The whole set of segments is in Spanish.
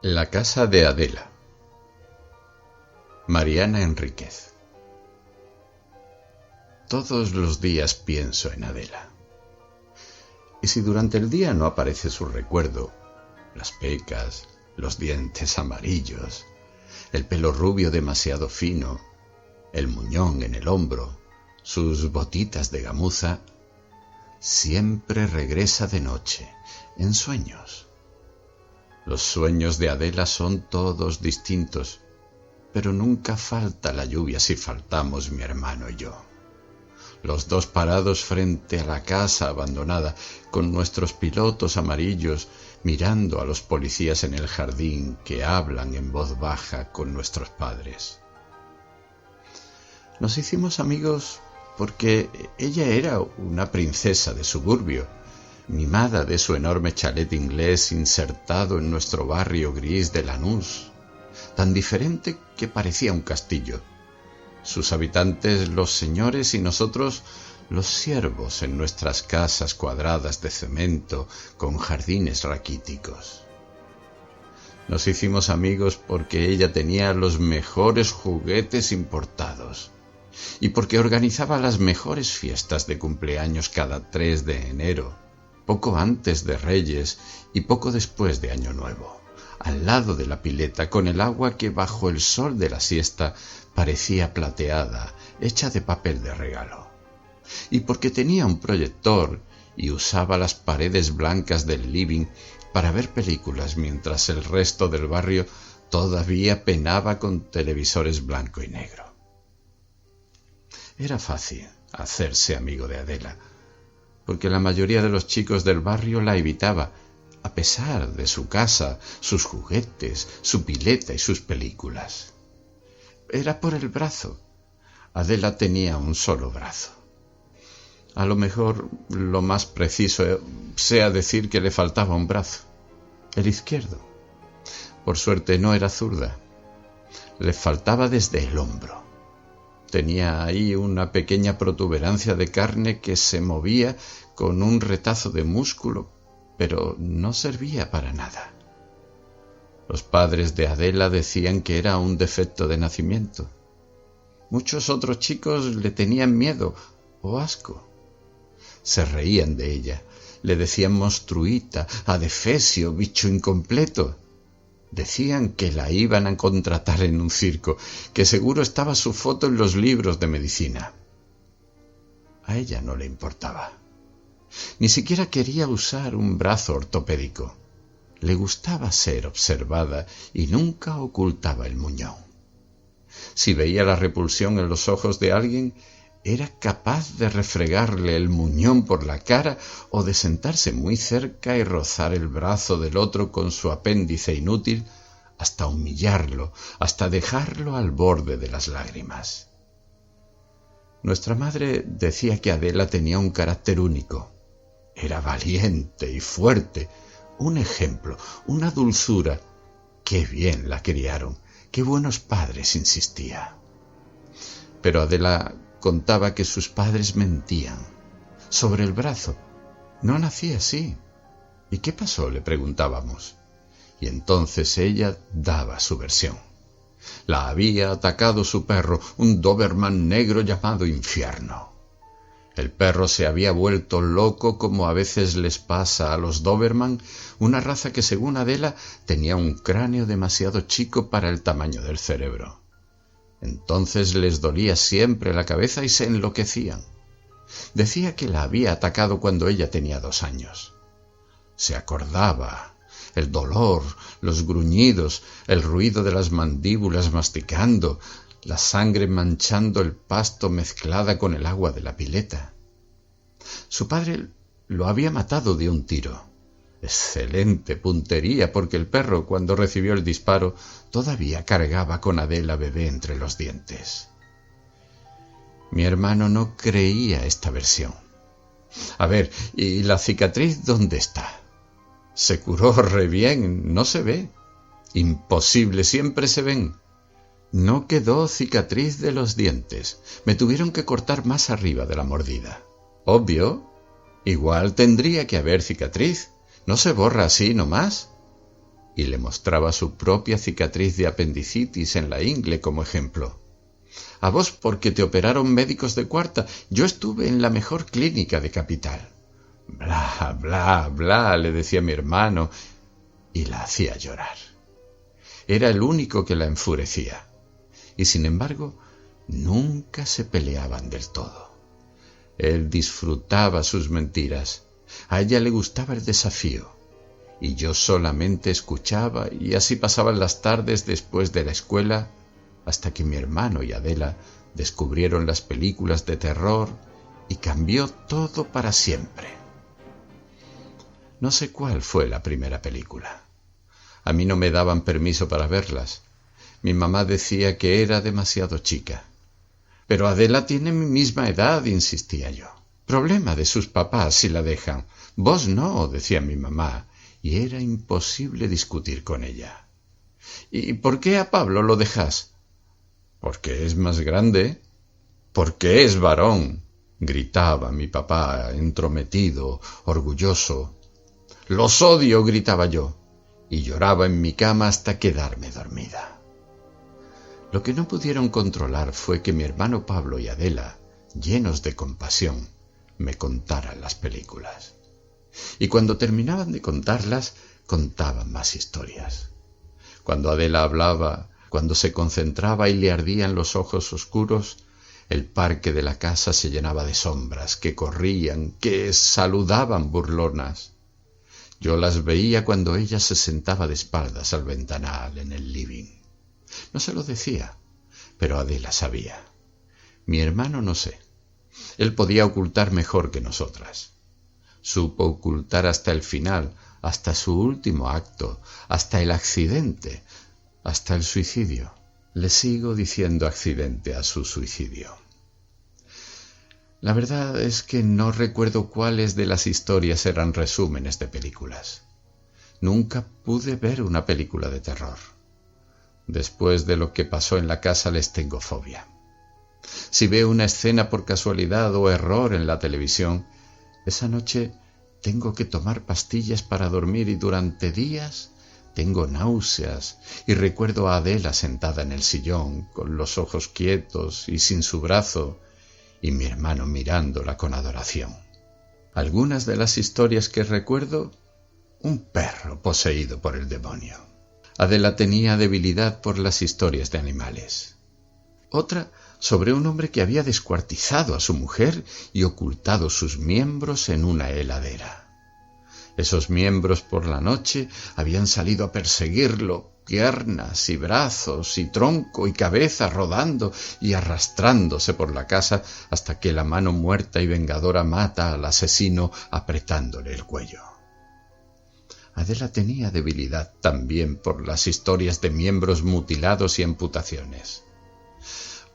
La casa de Adela. Mariana Enríquez. Todos los días pienso en Adela. Y si durante el día no aparece su recuerdo, las pecas, los dientes amarillos, el pelo rubio demasiado fino, el muñón en el hombro, sus botitas de gamuza, siempre regresa de noche, en sueños. Los sueños de Adela son todos distintos, pero nunca falta la lluvia si faltamos mi hermano y yo. Los dos parados frente a la casa abandonada, con nuestros pilotos amarillos, mirando a los policías en el jardín que hablan en voz baja con nuestros padres. Nos hicimos amigos porque ella era una princesa de suburbio, mimada de su enorme chalet inglés insertado en nuestro barrio gris de Lanús, tan diferente que parecía un castillo. Sus habitantes los señores y nosotros los siervos en nuestras casas cuadradas de cemento con jardines raquíticos. Nos hicimos amigos porque ella tenía los mejores juguetes importados y porque organizaba las mejores fiestas de cumpleaños cada 3 de enero, poco antes de Reyes y poco después de Año Nuevo, al lado de la pileta, con el agua que bajo el sol de la siesta parecía plateada, hecha de papel de regalo. Y porque tenía un proyector y usaba las paredes blancas del living para ver películas mientras el resto del barrio todavía penaba con televisores blanco y negro. Era fácil hacerse amigo de Adela, porque la mayoría de los chicos del barrio la evitaba, a pesar de su casa, sus juguetes, su pileta y sus películas. Era por el brazo. Adela tenía un solo brazo. A lo mejor lo más preciso sea decir que le faltaba un brazo, el izquierdo. Por suerte no era zurda. Le faltaba desde el hombro. Tenía ahí una pequeña protuberancia de carne que se movía con un retazo de músculo, pero no servía para nada. Los padres de Adela decían que era un defecto de nacimiento. Muchos otros chicos le tenían miedo o asco. Se reían de ella, le decían monstruita, adefesio, bicho incompleto. Decían que la iban a contratar en un circo, que seguro estaba su foto en los libros de medicina. A ella no le importaba. Ni siquiera quería usar un brazo ortopédico. Le gustaba ser observada y nunca ocultaba el muñón. Si veía la repulsión en los ojos de alguien, era capaz de refregarle el muñón por la cara o de sentarse muy cerca y rozar el brazo del otro con su apéndice inútil hasta humillarlo, hasta dejarlo al borde de las lágrimas. Nuestra madre decía que Adela tenía un carácter único. Era valiente y fuerte, un ejemplo, una dulzura. Qué bien la criaron, qué buenos padres, insistía. Pero Adela contaba que sus padres mentían. Sobre el brazo. No nacía así. ¿Y qué pasó?, le preguntábamos. Y entonces ella daba su versión. La había atacado su perro, un Doberman negro llamado Infierno. El perro se había vuelto loco, como a veces les pasa a los Doberman, una raza que según Adela tenía un cráneo demasiado chico para el tamaño del cerebro. Entonces les dolía siempre la cabeza y se enloquecían. Decía que la había atacado cuando ella tenía 2 años. Se acordaba, el dolor, los gruñidos, el ruido de las mandíbulas masticando, la sangre manchando el pasto mezclada con el agua de la pileta. Su padre lo había matado de un tiro. Excelente puntería, porque el perro, cuando recibió el disparo, todavía cargaba con Adela bebé entre los dientes. Mi hermano no creía esta versión. A ver, ¿y la cicatriz dónde está? Se curó re bien, no se ve. Imposible, siempre se ven. No quedó cicatriz de los dientes. Me tuvieron que cortar más arriba de la mordida. Obvio, igual tendría que haber cicatriz. ¿No se borra así nomás? y le mostraba su propia cicatriz de apendicitis en la ingle como ejemplo. «A vos porque te operaron médicos de cuarta, yo estuve en la mejor clínica de Capital». «Bla, bla, bla», le decía mi hermano, y la hacía llorar. Era el único que la enfurecía, y sin embargo nunca se peleaban del todo. Él disfrutaba sus mentiras, a ella le gustaba el desafío, y yo solamente escuchaba, y así pasaban las tardes después de la escuela, hasta que mi hermano y Adela descubrieron las películas de terror y cambió todo para siempre. No sé cuál fue la primera película. A mí no me daban permiso para verlas. Mi mamá decía que era demasiado chica. «Pero Adela tiene mi misma edad», insistía yo. «Problema de sus papás si la dejan. Vos no», decía mi mamá, y era imposible discutir con ella. «¿Y por qué a Pablo lo dejas?» «Porque es más grande». «Porque es varón», gritaba mi papá, entrometido, orgulloso. «Los odio», gritaba yo, y lloraba en mi cama hasta quedarme dormida. Lo que no pudieron controlar fue que mi hermano Pablo y Adela, llenos de compasión, me contaran las películas. Y cuando terminaban de contarlas, contaban más historias. Cuando Adela hablaba, cuando se concentraba y le ardían los ojos oscuros, el parque de la casa se llenaba de sombras que corrían, que saludaban burlonas. Yo las veía cuando ella se sentaba de espaldas al ventanal en el living. No se lo decía, pero Adela sabía. Mi hermano no sé. Él podía ocultar mejor que nosotras. Supo ocultar hasta el final, hasta su último acto, hasta el accidente, hasta el suicidio. Le sigo diciendo accidente a su suicidio. La verdad es que no recuerdo cuáles de las historias eran resúmenes de películas. Nunca pude ver una película de terror. Después de lo que pasó en la casa les tengo fobia. Si veo una escena por casualidad o error en la televisión, esa noche tengo que tomar pastillas para dormir y durante días tengo náuseas y recuerdo a Adela sentada en el sillón, con los ojos quietos y sin su brazo, y mi hermano mirándola con adoración. Algunas de las historias que recuerdo, un perro poseído por el demonio. Adela tenía debilidad por las historias de animales. Otra sobre un hombre que había descuartizado a su mujer y ocultado sus miembros en una heladera. Esos miembros por la noche habían salido a perseguirlo, piernas y brazos y tronco y cabeza rodando y arrastrándose por la casa hasta que la mano muerta y vengadora mata al asesino apretándole el cuello. Adela tenía debilidad también por las historias de miembros mutilados y amputaciones.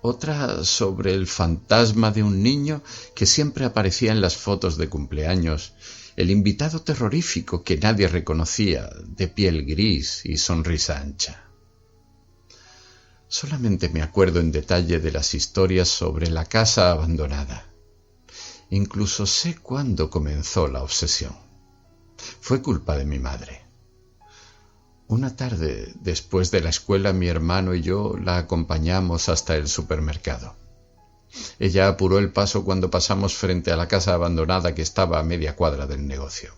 Otra sobre el fantasma de un niño que siempre aparecía en las fotos de cumpleaños, el invitado terrorífico que nadie reconocía, de piel gris y sonrisa ancha. Solamente me acuerdo en detalle de las historias sobre la casa abandonada. Incluso sé cuándo comenzó la obsesión. Fue culpa de mi madre. Una tarde, después de la escuela, mi hermano y yo la acompañamos hasta el supermercado. Ella apuró el paso cuando pasamos frente a la casa abandonada que estaba a media cuadra del negocio.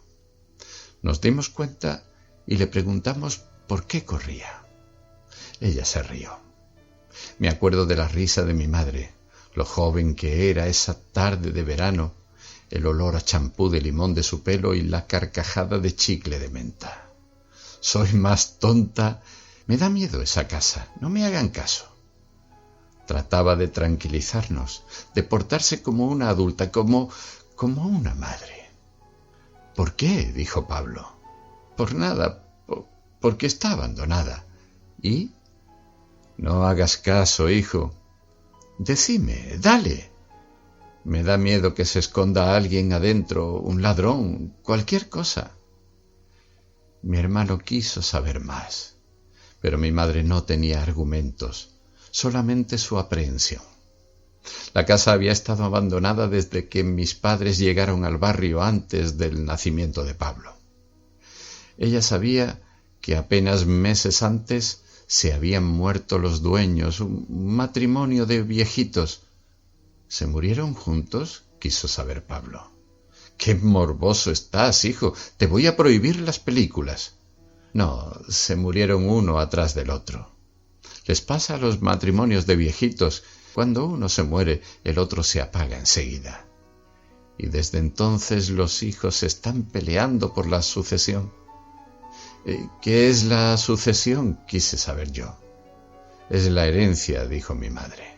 Nos dimos cuenta y le preguntamos por qué corría. Ella se rió. Me acuerdo de la risa de mi madre, lo joven que era esa tarde de verano, el olor a champú de limón de su pelo y la carcajada de chicle de menta. Soy más tonta. Me da miedo esa casa, no me hagan caso. Trataba de tranquilizarnos, de portarse como una adulta, como una madre. ¿Por qué?, dijo Pablo. Por nada, porque está abandonada. ¿Y? No hagas caso, hijo. Decime, dale. Me da miedo que se esconda alguien adentro, un ladrón, cualquier cosa. Mi hermano quiso saber más, pero mi madre no tenía argumentos, solamente su aprehensión. La casa había estado abandonada desde que mis padres llegaron al barrio antes del nacimiento de Pablo. Ella sabía que apenas meses antes se habían muerto los dueños, un matrimonio de viejitos. ¿Se murieron juntos?, quiso saber Pablo. ¡Qué morboso estás, hijo! Te voy a prohibir las películas. No, se murieron uno atrás del otro. Les pasa a los matrimonios de viejitos. Cuando uno se muere, el otro se apaga enseguida. Y desde entonces los hijos están peleando por la sucesión. ¿Qué es la sucesión?, quise saber yo. Es la herencia, dijo mi madre.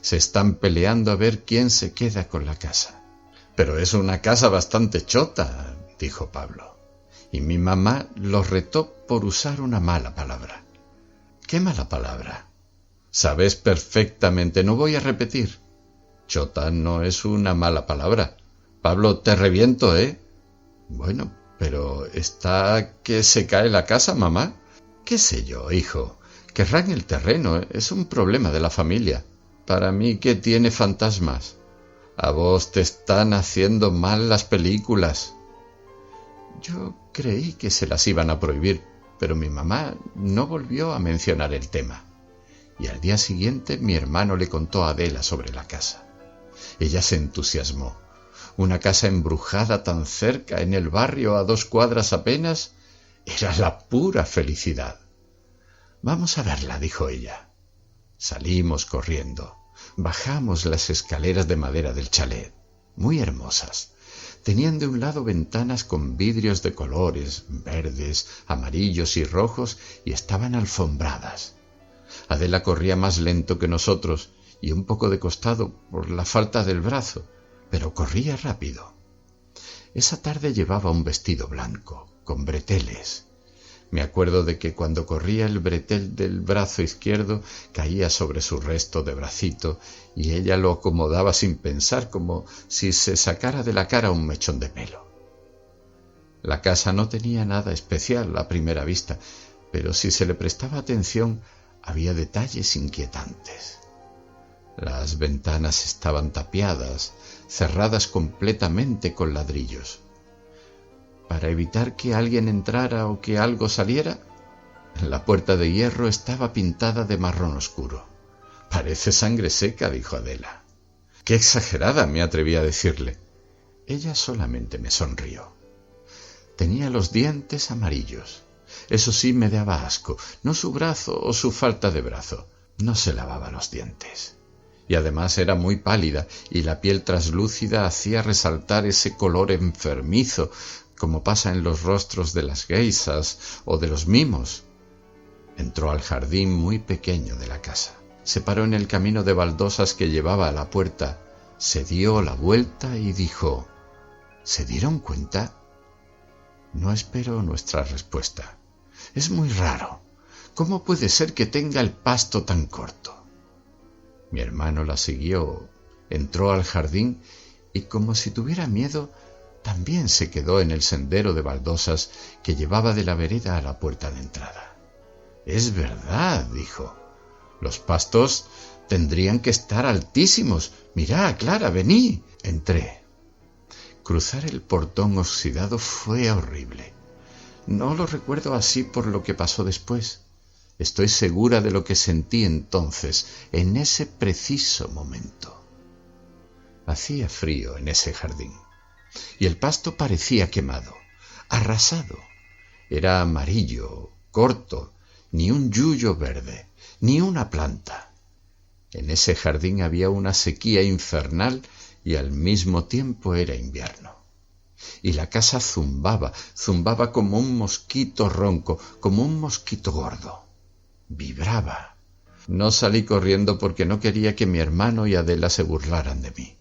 Se están peleando a ver quién se queda con la casa. Pero es una casa bastante chota, dijo Pablo. Y mi mamá los retó por usar una mala palabra. ¿Qué mala palabra? Sabes perfectamente, no voy a repetir. Chota no es una mala palabra. Pablo, te reviento, ¿eh? Bueno, pero está que se cae la casa, mamá. ¿Qué sé yo, hijo? Querrán el terreno, es un problema de la familia. Para mí que tiene fantasmas. A vos te están haciendo mal las películas. Yo creí que se las iban a prohibir, pero mi mamá no volvió a mencionar el tema. Y al día siguiente mi hermano le contó a Adela sobre la casa. Ella se entusiasmó. Una casa embrujada tan cerca, en el barrio, a 2 cuadras apenas, era la pura felicidad. Vamos a verla, dijo ella. Salimos corriendo. Bajamos las escaleras de madera del chalet, muy hermosas. Tenían de un lado ventanas con vidrios de colores, verdes, amarillos y rojos, y estaban alfombradas. Adela corría más lento que nosotros y un poco de costado por la falta del brazo, pero corría rápido. Esa tarde llevaba un vestido blanco, con breteles. Me acuerdo de que cuando corría el bretel del brazo izquierdo caía sobre su resto de bracito y ella lo acomodaba sin pensar, como si se sacara de la cara un mechón de pelo. La casa no tenía nada especial a primera vista, pero si se le prestaba atención había detalles inquietantes. Las ventanas estaban tapiadas, cerradas completamente con ladrillos. Para evitar que alguien entrara o que algo saliera, la puerta de hierro estaba pintada de marrón oscuro. «Parece sangre seca», dijo Adela. «Qué exagerada», me atreví a decirle. Ella solamente me sonrió. Tenía los dientes amarillos. Eso sí me daba asco, no su brazo o su falta de brazo. No se lavaba los dientes. Y además era muy pálida y la piel traslúcida hacía resaltar ese color enfermizo, como pasa en los rostros de las geisas o de los mimos. Entró al jardín muy pequeño de la casa. Se paró en el camino de baldosas que llevaba a la puerta, se dio la vuelta y dijo: ¿Se dieron cuenta? No espero nuestra respuesta. Es muy raro. ¿Cómo puede ser que tenga el pasto tan corto? Mi hermano la siguió, entró al jardín y, como si tuviera miedo, también se quedó en el sendero de baldosas que llevaba de la vereda a la puerta de entrada. «Es verdad», dijo. «Los pastos tendrían que estar altísimos. Mirá, Clara, vení». Entré. Cruzar el portón oxidado fue horrible. No lo recuerdo así por lo que pasó después. Estoy segura de lo que sentí entonces, en ese preciso momento. Hacía frío en ese jardín. Y el pasto parecía quemado, arrasado. Era amarillo, corto, ni un yuyo verde, ni una planta. En ese jardín había una sequía infernal y al mismo tiempo era invierno. Y la casa zumbaba como un mosquito ronco, como un mosquito gordo. Vibraba. No salí corriendo porque no quería que mi hermano y Adela se burlaran de mí.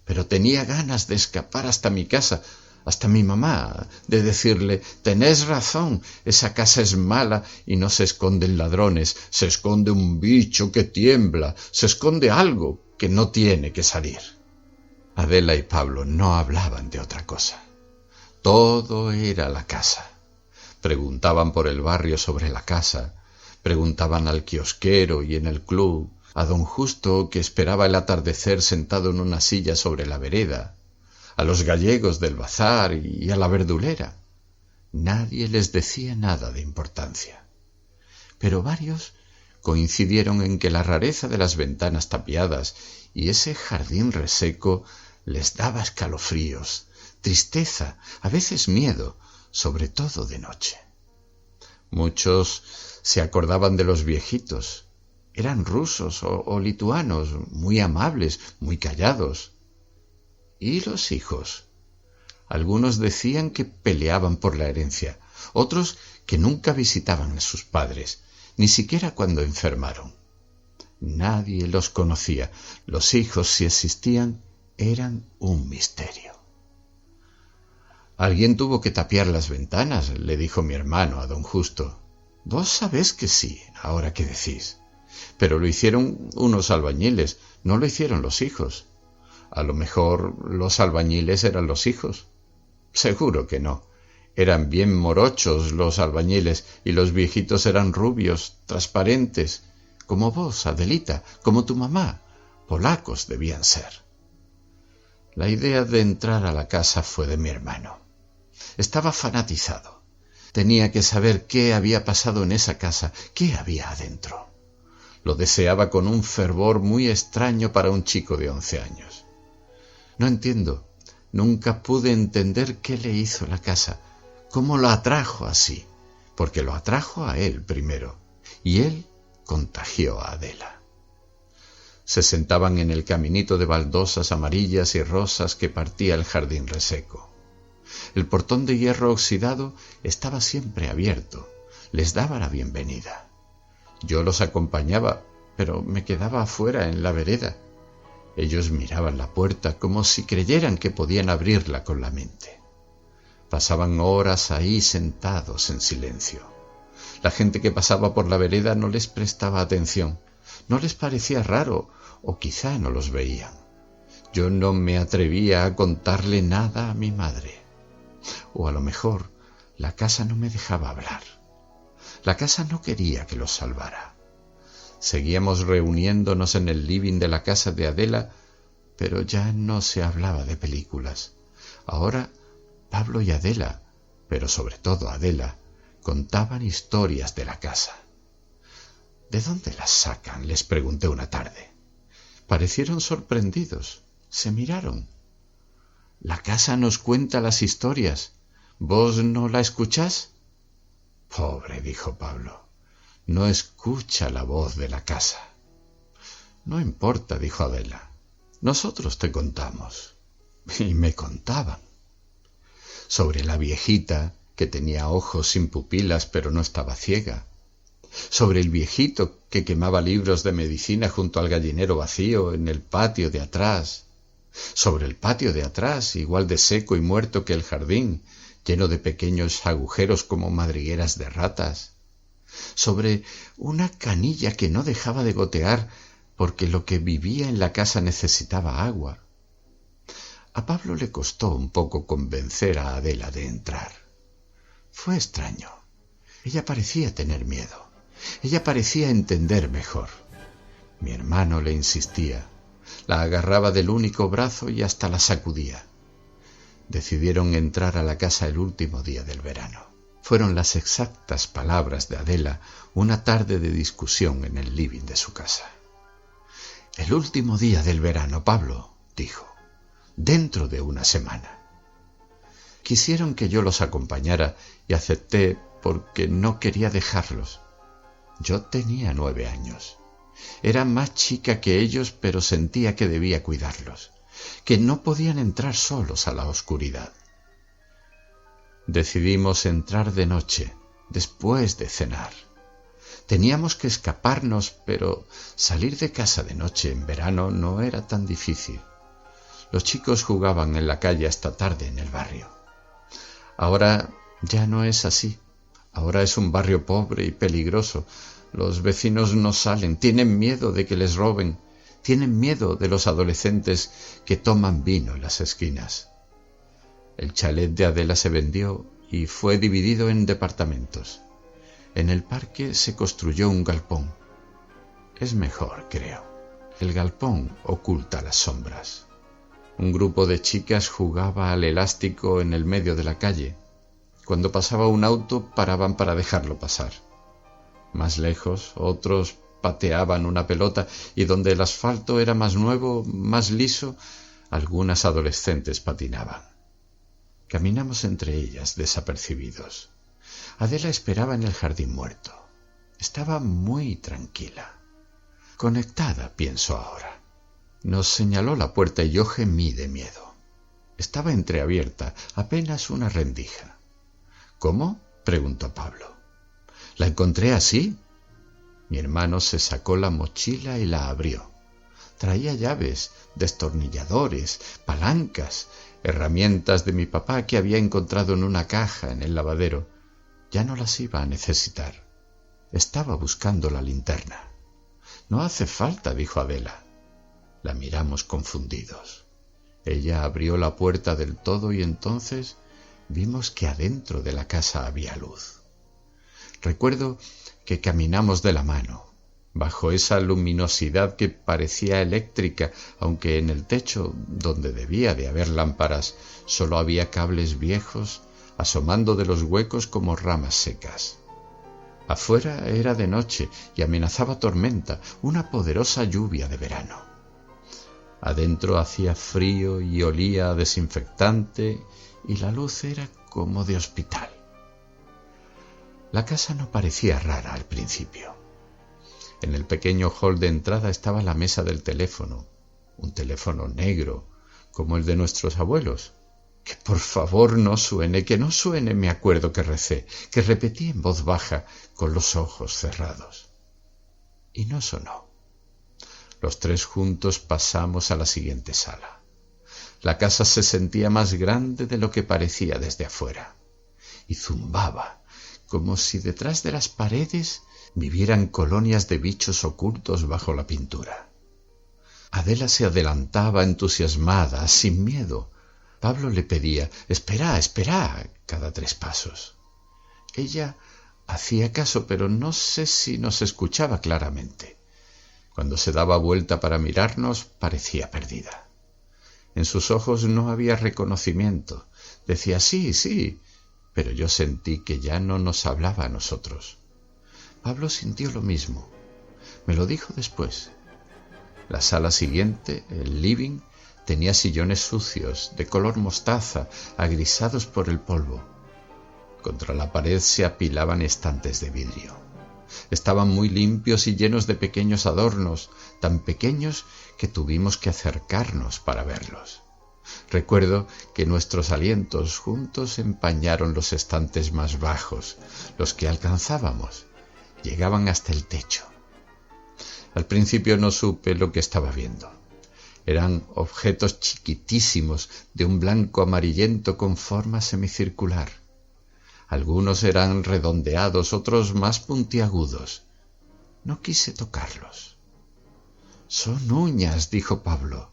Pero tenía ganas de escapar hasta mi casa, hasta mi mamá, de decirle: «Tenés razón, esa casa es mala y no se esconden ladrones, se esconde un bicho que tiembla, se esconde algo que no tiene que salir». Adela y Pablo no hablaban de otra cosa. Todo era la casa. Preguntaban por el barrio sobre la casa, preguntaban al kiosquero y en el club, a don Justo, que esperaba el atardecer sentado en una silla sobre la vereda, a los gallegos del bazar y a la verdulera. Nadie les decía nada de importancia. Pero varios coincidieron en que la rareza de las ventanas tapiadas y ese jardín reseco les daba escalofríos, tristeza, a veces miedo, sobre todo de noche. Muchos se acordaban de los viejitos. Eran rusos o lituanos, muy amables, muy callados. ¿Y los hijos? Algunos decían que peleaban por la herencia, otros que nunca visitaban a sus padres, ni siquiera cuando enfermaron. Nadie los conocía. Los hijos, si existían, eran un misterio. Alguien tuvo que tapiar las ventanas, le dijo mi hermano a don Justo. Vos sabés que sí, ahora que decís. Pero lo hicieron unos albañiles, no lo hicieron los hijos. A lo mejor los albañiles eran los hijos. Seguro que no. Eran bien morochos los albañiles y los viejitos eran rubios, transparentes, como vos, Adelita, como tu mamá. Polacos debían ser. La idea de entrar a la casa fue de mi hermano. Estaba fanatizado. Tenía que saber qué había pasado en esa casa, qué había adentro. Lo deseaba con un fervor muy extraño para un chico de 11 años. No entiendo, nunca pude entender qué le hizo la casa, cómo lo atrajo así, porque lo atrajo a él primero, y él contagió a Adela. Se sentaban en el caminito de baldosas amarillas y rosas que partía el jardín reseco. El portón de hierro oxidado estaba siempre abierto, les daba la bienvenida. Yo los acompañaba, pero me quedaba afuera en la vereda. Ellos miraban la puerta como si creyeran que podían abrirla con la mente. Pasaban horas ahí sentados en silencio. La gente que pasaba por la vereda no les prestaba atención, no les parecía raro o quizá no los veían. Yo no me atrevía a contarle nada a mi madre. O a lo mejor la casa no me dejaba hablar. La casa no quería que los salvara. Seguíamos reuniéndonos en el living de la casa de Adela, pero ya no se hablaba de películas. Ahora Pablo y Adela, pero sobre todo Adela, contaban historias de la casa. ¿De dónde las sacan?, les pregunté una tarde. Parecieron sorprendidos, se miraron. La casa nos cuenta las historias. ¿Vos no la escuchás? Pobre, dijo Pablo, no escucha la voz de la casa. No importa, dijo Adela, nosotros te contamos. Y me contaban. Sobre la viejita, que tenía ojos sin pupilas pero no estaba ciega. Sobre el viejito que quemaba libros de medicina junto al gallinero vacío en el patio de atrás. Sobre el patio de atrás, igual de seco y muerto que el jardín, lleno de pequeños agujeros como madrigueras de ratas. Sobre una canilla que no dejaba de gotear porque lo que vivía en la casa necesitaba agua. A Pablo le costó un poco convencer a Adela de entrar. Fue extraño. Ella parecía tener miedo. Ella parecía entender mejor. Mi hermano le insistía. La agarraba del único brazo y hasta la sacudía. Decidieron entrar a la casa el último día del verano. Fueron las exactas palabras de Adela una tarde de discusión en el living de su casa. El último día del verano, Pablo, dijo, dentro de una semana. Quisieron que yo los acompañara y acepté porque no quería dejarlos. Yo tenía 9 años. Era más chica que ellos, pero sentía que debía cuidarlos, que no podían entrar solos a la oscuridad. Decidimos entrar de noche, después de cenar. Teníamos que escaparnos, pero salir de casa de noche en verano no era tan difícil. Los chicos jugaban en la calle hasta tarde en el barrio. Ahora ya no es así. Ahora es un barrio pobre y peligroso. Los vecinos no salen, tienen miedo de que les roben, tienen miedo de los adolescentes que toman vino en las esquinas. El chalet de Adela se vendió y fue dividido en departamentos. En el parque se construyó un galpón. Es mejor, creo. El galpón oculta las sombras. Un grupo de chicas jugaba al elástico en el medio de la calle. Cuando pasaba un auto, paraban para dejarlo pasar. Más lejos, otros pateaban una pelota y donde el asfalto era más nuevo, más liso, algunas adolescentes patinaban. Caminamos entre ellas, desapercibidos. Adela esperaba en el jardín muerto. Estaba muy tranquila. Conectada, pienso ahora. Nos señaló la puerta y yo gemí de miedo. Estaba entreabierta, apenas una rendija. ¿Cómo?, preguntó Pablo. ¿La encontré así? Mi hermano se sacó la mochila y la abrió. Traía llaves, destornilladores, palancas, herramientas de mi papá que había encontrado en una caja en el lavadero. Ya no las iba a necesitar. Estaba buscando la linterna. No hace falta, dijo Adela. La miramos confundidos. Ella abrió la puerta del todo y entonces vimos que adentro de la casa había luz. Recuerdo que caminamos de la mano, bajo esa luminosidad que parecía eléctrica, aunque en el techo, donde debía de haber lámparas, solo había cables viejos asomando de los huecos como ramas secas. Afuera era de noche y amenazaba tormenta, una poderosa lluvia de verano. Adentro hacía frío y olía a desinfectante y la luz era como de hospital. La casa no parecía rara al principio. En el pequeño hall de entrada estaba la mesa del teléfono, un teléfono negro, como el de nuestros abuelos. Que por favor no suene, que no suene, me acuerdo que recé, que repetí en voz baja, con los ojos cerrados. Y no sonó. Los tres juntos pasamos a la siguiente sala. La casa se sentía más grande de lo que parecía desde afuera, y zumbaba, como si detrás de las paredes vivieran colonias de bichos ocultos bajo la pintura. Adela se adelantaba entusiasmada, sin miedo. Pablo le pedía, «Espera, espera», cada 3 pasos. Ella hacía caso, pero no sé si nos escuchaba claramente. Cuando se daba vuelta para mirarnos, parecía perdida. En sus ojos no había reconocimiento. Decía «sí, sí», pero yo sentí que ya no nos hablaba a nosotros. Pablo sintió lo mismo. Me lo dijo después. La sala siguiente, el living, tenía sillones sucios, de color mostaza, agrisados por el polvo. Contra la pared se apilaban estantes de vidrio. Estaban muy limpios y llenos de pequeños adornos, tan pequeños que tuvimos que acercarnos para verlos. Recuerdo que nuestros alientos juntos empañaron los estantes más bajos, los que alcanzábamos. Llegaban hasta el techo. Al principio no supe lo que estaba viendo. Eran objetos chiquitísimos de un blanco amarillento con forma semicircular. Algunos eran redondeados, otros más puntiagudos. No quise tocarlos. «Son uñas», dijo Pablo.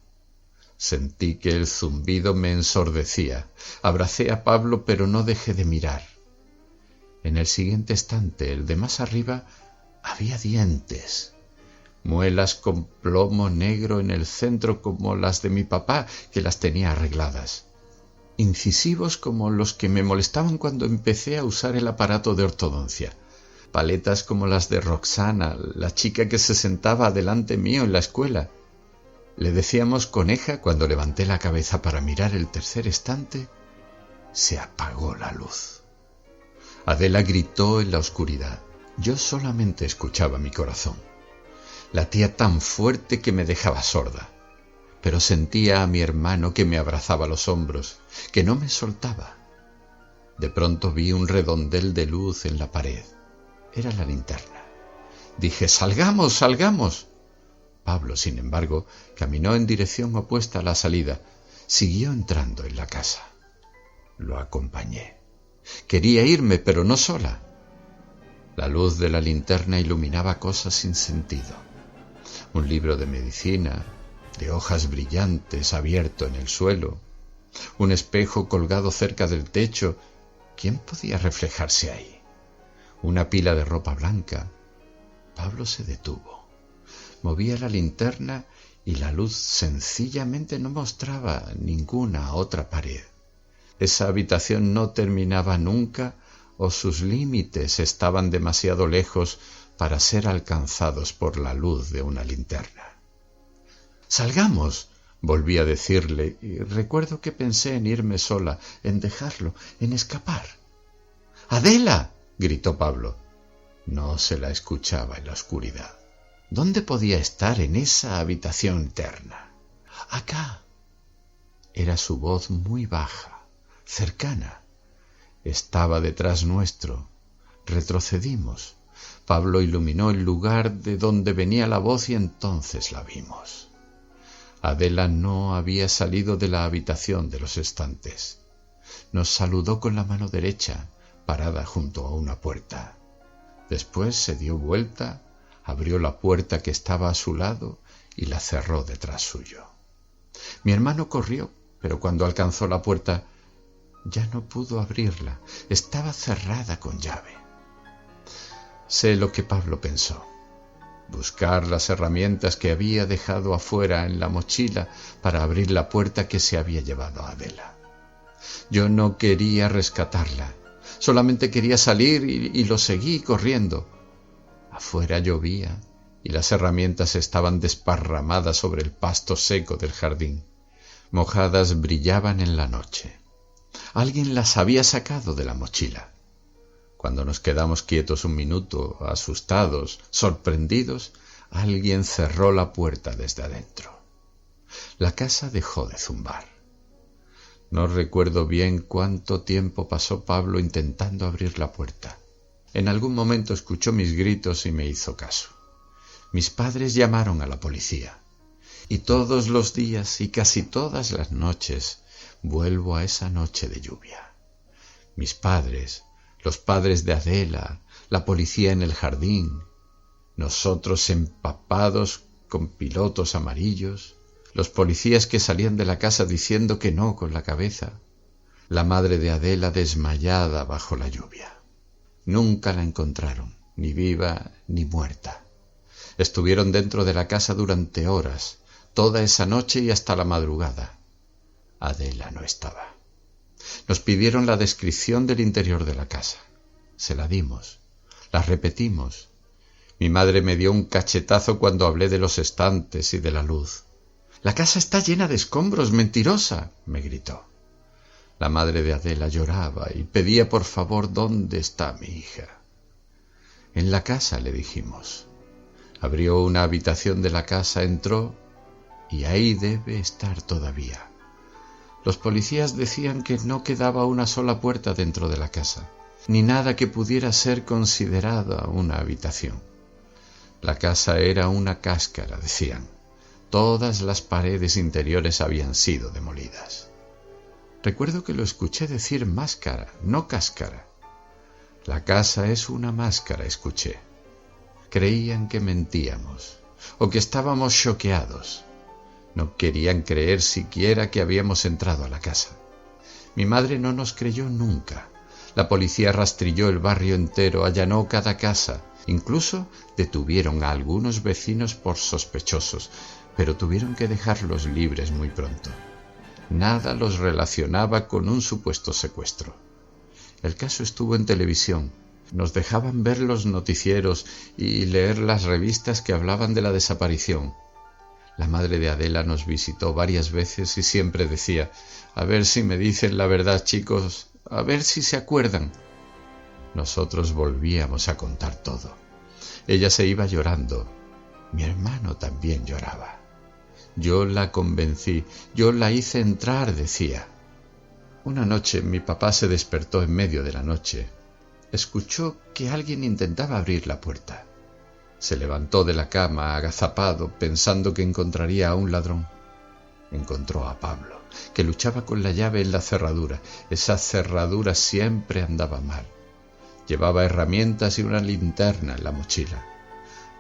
Sentí que el zumbido me ensordecía. Abracé a Pablo, pero no dejé de mirar. En el siguiente estante, el de más arriba, había dientes. Muelas con plomo negro en el centro como las de mi papá, que las tenía arregladas. Incisivos como los que me molestaban cuando empecé a usar el aparato de ortodoncia. Paletas como las de Roxana, la chica que se sentaba delante mío en la escuela. Le decíamos coneja cuando levanté la cabeza para mirar el tercer estante. Se apagó la luz. Adela gritó en la oscuridad. Yo solamente escuchaba mi corazón. Latía tan fuerte que me dejaba sorda. Pero sentía a mi hermano que me abrazaba los hombros, que no me soltaba. De pronto vi un redondel de luz en la pared. Era la linterna. Dije, «¡Salgamos, salgamos!». Pablo, sin embargo, caminó en dirección opuesta a la salida. Siguió entrando en la casa. Lo acompañé. Quería irme, pero no sola. La luz de la linterna iluminaba cosas sin sentido. Un libro de medicina, de hojas brillantes, abierto en el suelo. Un espejo colgado cerca del techo. ¿Quién podía reflejarse ahí? Una pila de ropa blanca. Pablo se detuvo. Movía la linterna y la luz sencillamente no mostraba ninguna otra pared. Esa habitación no terminaba nunca o sus límites estaban demasiado lejos para ser alcanzados por la luz de una linterna. «¡Salgamos!», volví a decirle, y recuerdo que pensé en irme sola, en dejarlo, en escapar. «¡Adela!», gritó Pablo. No se la escuchaba en la oscuridad. ¿Dónde podía estar en esa habitación eterna? «¡Acá!». Era su voz muy baja, cercana. Estaba detrás nuestro. Retrocedimos. Pablo iluminó el lugar de donde venía la voz y entonces la vimos. Adela no había salido de la habitación de los estantes. Nos saludó con la mano derecha, parada junto a una puerta. Después se dio vuelta, abrió la puerta que estaba a su lado y la cerró detrás suyo. Mi hermano corrió, pero cuando alcanzó la puerta ya no pudo abrirla. Estaba cerrada con llave. Sé lo que Pablo pensó. Buscar las herramientas que había dejado afuera en la mochila para abrir la puerta que se había llevado a Adela. Yo no quería rescatarla, solamente quería salir y lo seguí corriendo. Afuera llovía y las herramientas estaban desparramadas sobre el pasto seco del jardín. Mojadas brillaban en la noche. Alguien las había sacado de la mochila. Cuando nos quedamos quietos un minuto, asustados, sorprendidos, alguien cerró la puerta desde adentro. La casa dejó de zumbar. No recuerdo bien cuánto tiempo pasó Pablo intentando abrir la puerta. En algún momento escuchó mis gritos y me hizo caso. Mis padres llamaron a la policía. Y todos los días y casi todas las noches vuelvo a esa noche de lluvia. Mis padres, los padres de Adela, la policía en el jardín, nosotros empapados con pilotos amarillos, los policías que salían de la casa diciendo que no con la cabeza, la madre de Adela desmayada bajo la lluvia. Nunca la encontraron, ni viva ni muerta. Estuvieron dentro de la casa durante horas, toda esa noche y hasta la madrugada. Adela no estaba. Nos pidieron la descripción del interior de la casa. Se la dimos. La repetimos. Mi madre me dio un cachetazo cuando hablé de los estantes y de la luz. «La casa está llena de escombros, mentirosa», me gritó. La madre de Adela lloraba y pedía por favor dónde está mi hija. «En la casa», le dijimos. Abrió una habitación de la casa, entró y ahí debe estar todavía. Los policías decían que no quedaba una sola puerta dentro de la casa, ni nada que pudiera ser considerada una habitación. La casa era una cáscara, decían. Todas las paredes interiores habían sido demolidas. Recuerdo que lo escuché decir máscara, no cáscara. «La casa es una máscara», escuché. Creían que mentíamos, o que estábamos choqueados. No querían creer siquiera que habíamos entrado a la casa. Mi madre no nos creyó nunca. La policía rastrilló el barrio entero, allanó cada casa. Incluso detuvieron a algunos vecinos por sospechosos, pero tuvieron que dejarlos libres muy pronto. Nada los relacionaba con un supuesto secuestro. El caso estuvo en televisión. Nos dejaban ver los noticieros y leer las revistas que hablaban de la desaparición. La madre de Adela nos visitó varias veces y siempre decía: «A ver si me dicen la verdad, chicos, a ver si se acuerdan». Nosotros volvíamos a contar todo. Ella se iba llorando. Mi hermano también lloraba. Yo la convencí, yo la hice entrar, decía. Una noche mi papá se despertó en medio de la noche. Escuchó que alguien intentaba abrir la puerta. Se levantó de la cama agazapado, pensando que encontraría a un ladrón. Encontró a Pablo, que luchaba con la llave en la cerradura. Esa cerradura siempre andaba mal. Llevaba herramientas y una linterna en la mochila.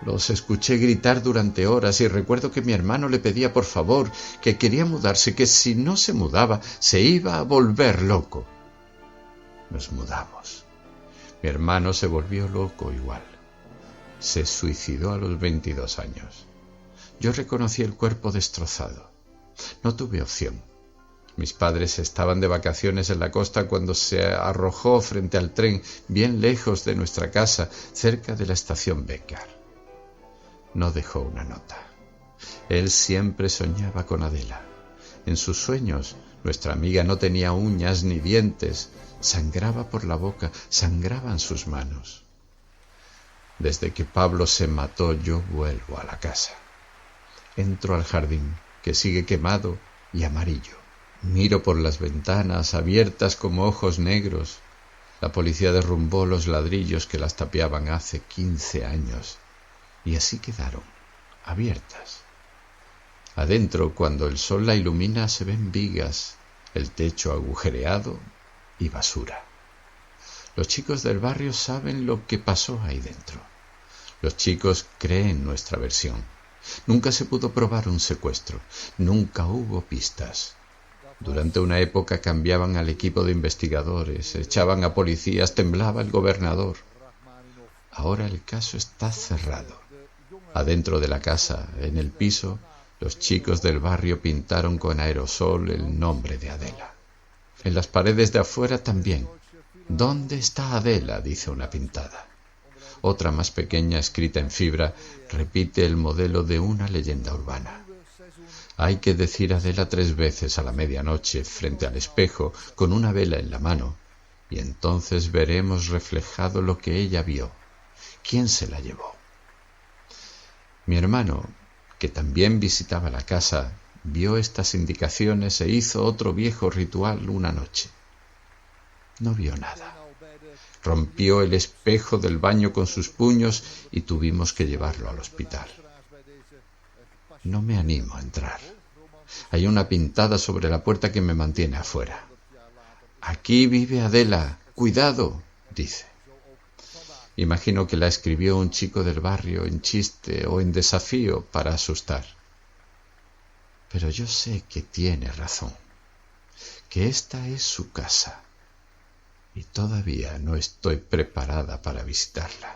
Los escuché gritar durante horas y recuerdo que mi hermano le pedía por favor, que quería mudarse, que si no se mudaba se iba a volver loco. Nos mudamos. Mi hermano se volvió loco igual. Se suicidó a los 22 años. Yo reconocí el cuerpo destrozado. No tuve opción. Mis padres estaban de vacaciones en la costa cuando se arrojó frente al tren, bien lejos de nuestra casa, cerca de la estación Becar. No dejó una nota. Él siempre soñaba con Adela. En sus sueños, nuestra amiga no tenía uñas ni dientes, sangraba por la boca, sangraban sus manos. Desde que Pablo se mató, yo vuelvo a la casa. Entro al jardín, que sigue quemado y amarillo. Miro por las ventanas, abiertas como ojos negros. La policía derrumbó los ladrillos que las tapiaban hace 15 años, y así quedaron, abiertas. Adentro, cuando el sol la ilumina, se ven vigas, el techo agujereado y basura. Los chicos del barrio saben lo que pasó ahí dentro. Los chicos creen nuestra versión. Nunca se pudo probar un secuestro, nunca hubo pistas. Durante una época cambiaban al equipo de investigadores, echaban a policías, temblaba el gobernador. Ahora el caso está cerrado. Adentro de la casa, en el piso, los chicos del barrio pintaron con aerosol el nombre de Adela. En las paredes de afuera también. ¿Dónde está Adela?, dice una pintada. Otra más pequeña, escrita en fibra, repite el modelo de una leyenda urbana. Hay que decir Adela 3 veces a la medianoche frente al espejo con una vela en la mano, y entonces veremos reflejado lo que ella vio. ¿Quién se la llevó? Mi hermano, que también visitaba la casa, vio estas indicaciones e hizo otro viejo ritual una noche. No vio nada. Rompió el espejo del baño con sus puños y tuvimos que llevarlo al hospital. No me animo a entrar. Hay una pintada sobre la puerta que me mantiene afuera. Aquí vive Adela, cuidado, dice. Imagino que la escribió un chico del barrio en chiste o en desafío para asustar. Pero yo sé que tiene razón, que esta es su casa y todavía no estoy preparada para visitarla.